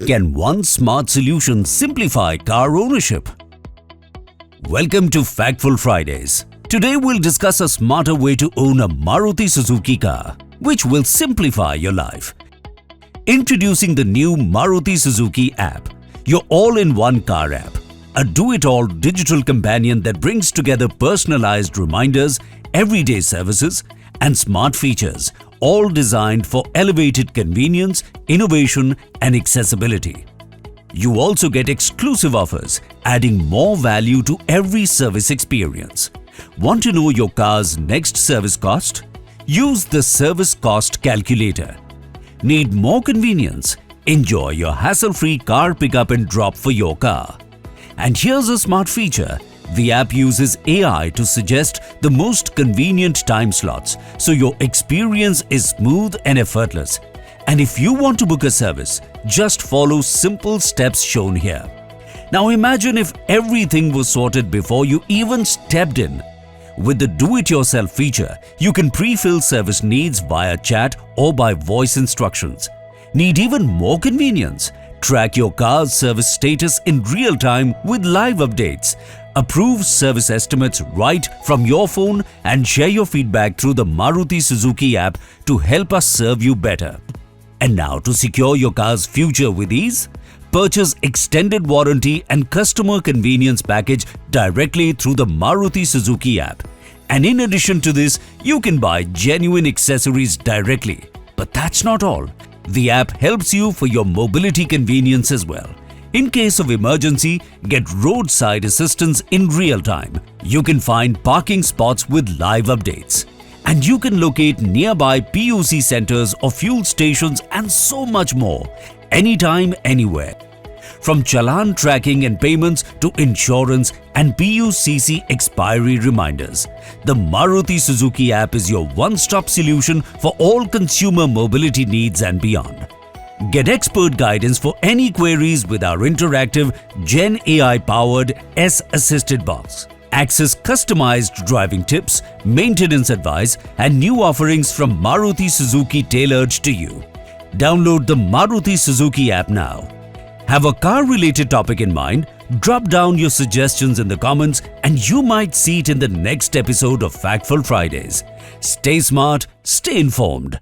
Can one smart solution simplify car ownership? Welcome to Factful Fridays. Today we'll discuss a smarter way to own a Maruti Suzuki car, which will simplify your life. Introducing the new Maruti Suzuki App, your all-in-one car app. A do-it-all digital companion that brings together personalized reminders, everyday services, and smart features, all designed for elevated convenience, innovation, and accessibility. You also get exclusive offers, adding more value to every service experience. Want to know your car's next service cost? Use the Service Cost Calculator. Need more convenience? Enjoy your hassle-free car pickup and drop for your car. And here's a smart feature. The app uses AI to suggest the most convenient time slots, so your experience is smooth and effortless. And if you want to book a service, just follow simple steps shown here. Now imagine if everything was sorted before you even stepped in. With the do-it-yourself feature, you can pre-fill service needs via chat or by voice instructions. Need even more convenience? Track your car's service status in real time with live updates. Approve service estimates right from your phone and share your feedback through the Maruti Suzuki app to help us serve you better. And now, to secure your car's future with ease, purchase extended warranty and customer convenience package directly through the Maruti Suzuki app. And in addition to this, you can buy genuine accessories directly. But that's not all. The app helps you for your mobility convenience as well. In case of emergency, get roadside assistance in real time. You can find parking spots with live updates. And you can locate nearby PUCC centers or fuel stations and so much more, anytime, anywhere. From challan tracking and payments to insurance and PUCC expiry reminders, the Maruti Suzuki app is your one-stop solution for all consumer mobility needs and beyond. Get expert guidance for any queries with our interactive Gen AI-powered S-assisted box. Access customized driving tips, maintenance advice, and new offerings from Maruti Suzuki tailored to you. Download the Maruti Suzuki app now. Have a car-related topic in mind? Drop down your suggestions in the comments and you might see it in the next episode of Factful Fridays. Stay smart, stay informed.